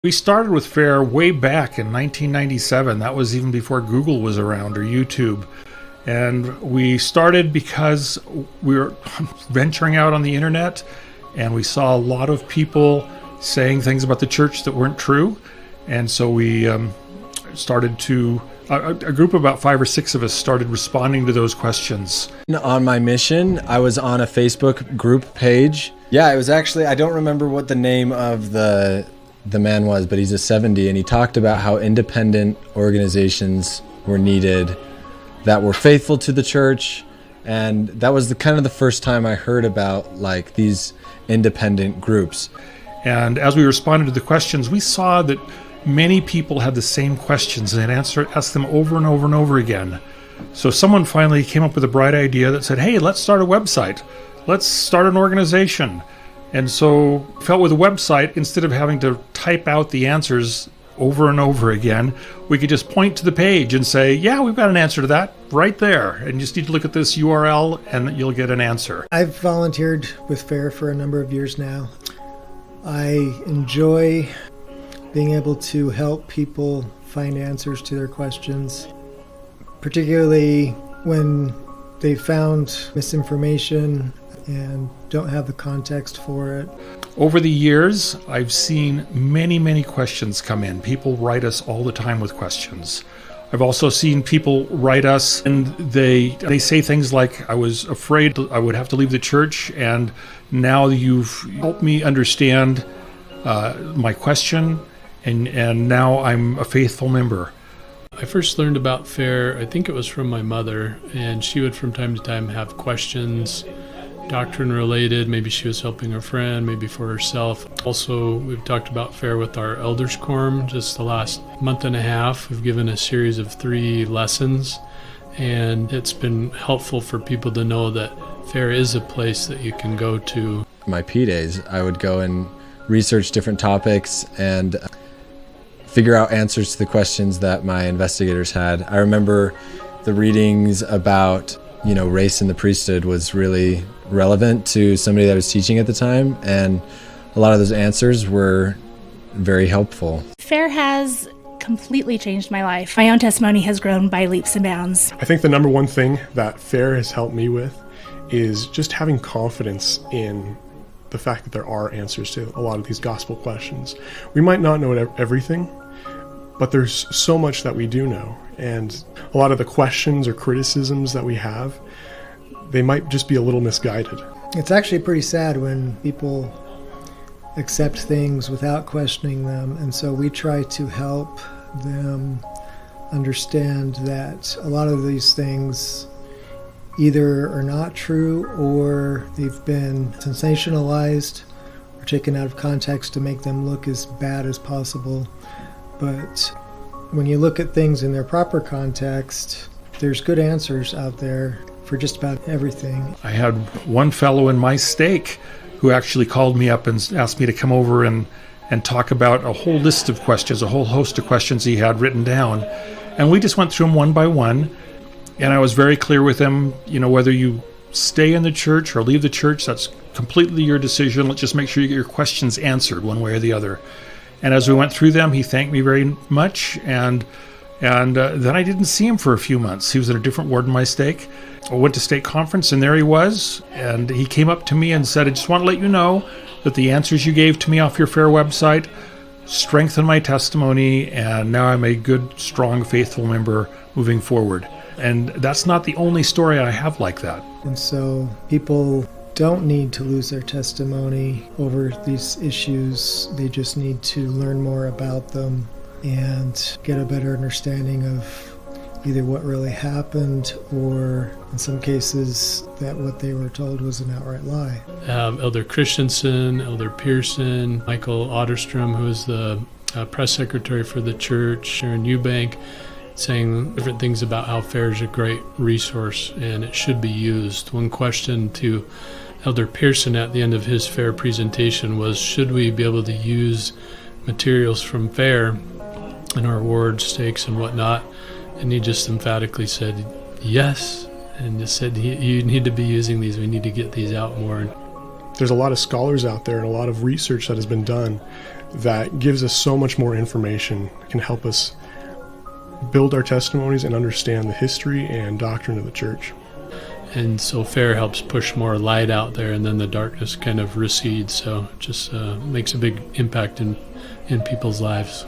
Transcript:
We started with FAIR way back in 1997. That was even before Google was around or YouTube. And we started because we were venturing out on the internet, and we saw a lot of people saying things about the church that weren't true. And so we started to, a group of about 5 or 6 of us started responding to those questions. On my mission, I was on a Facebook group page. Yeah, it was actually, I don't remember what the name of the man was, but he's a 70, and he talked about how independent organizations were needed that were faithful to the church. And that was kind of the first time I heard about like these independent groups. And as we responded to the questions, we saw that many people had the same questions and asked them over and over and over again. So someone finally came up with a bright idea that said, hey, let's start a website. Let's start an organization. And so felt with a website, instead of having to type out the answers over and over again, we could just point to the page and say, yeah, we've got an answer to that right there. And you just need to look at this URL and you'll get an answer. I've volunteered with FAIR for a number of years now. I enjoy being able to help people find answers to their questions, particularly when they found misinformation and don't have the context for it. Over the years, I've seen many questions come in. People write us all the time with questions. I've also seen people write us and they say things like, I was afraid I would have to leave the church, and now you've helped me understand my question, and now I'm a faithful member. I first learned about FAIR, I think it was from my mother, and she would from time to time have questions, doctrine related. Maybe she was helping a friend, maybe for herself. Also, we've talked about FAIR with our elders quorum just the last month and a half. We've given a series of 3 lessons, and it's been helpful for people to know that FAIR is a place that you can go to. My P days, I would go and research different topics and figure out answers to the questions that my investigators had. I remember the readings about, race in the priesthood was really relevant to somebody that was teaching at the time, and a lot of those answers were very helpful. FAIR has completely changed my life. My own testimony has grown by leaps and bounds. I think the number one thing that FAIR has helped me with is just having confidence in the fact that there are answers to a lot of these gospel questions. We might not know everything, but there's so much that we do know, and a lot of the questions or criticisms that we have, they might just be a little misguided. It's actually pretty sad when people accept things without questioning them, and so we try to help them understand that a lot of these things either are not true or they've been sensationalized or taken out of context to make them look as bad as possible. But when you look at things in their proper context, there's good answers out there for just about everything. I had one fellow in my stake who actually called me up and asked me to come over and talk about a whole list of questions, a whole host of questions he had written down. And we just went through them one by one. And I was very clear with him, whether you stay in the church or leave the church, that's completely your decision. Let's just make sure you get your questions answered one way or the other. And as we went through them, he thanked me very much. And then I didn't see him for a few months. He was at a different ward in my stake. I went to stake conference, and there he was. And he came up to me and said, I just want to let you know that the answers you gave to me off your FAIR website strengthened my testimony, and now I'm a good, strong, faithful member moving forward. And that's not the only story I have like that. And so people don't need to lose their testimony over these issues. They just need to learn more about them and get a better understanding of either what really happened or, in some cases, that what they were told was an outright lie. Elder Christensen, Elder Pearson, Michael Otterstrom, who is the press secretary for the church, Sharon Eubank, saying different things about how FAIR is a great resource and it should be used. One question to Elder Pearson at the end of his FAIR presentation was, should we be able to use materials from FAIR in our ward stakes and whatnot? And he just emphatically said, yes, and just said, you need to be using these. We need to get these out more. there's a lot of scholars out there and a lot of research that has been done that gives us so much more information, can help us build our testimonies and understand the history and doctrine of the church. And so fair helps push more light out there, and then the darkness kind of recedes. So it just makes a big impact in people's lives.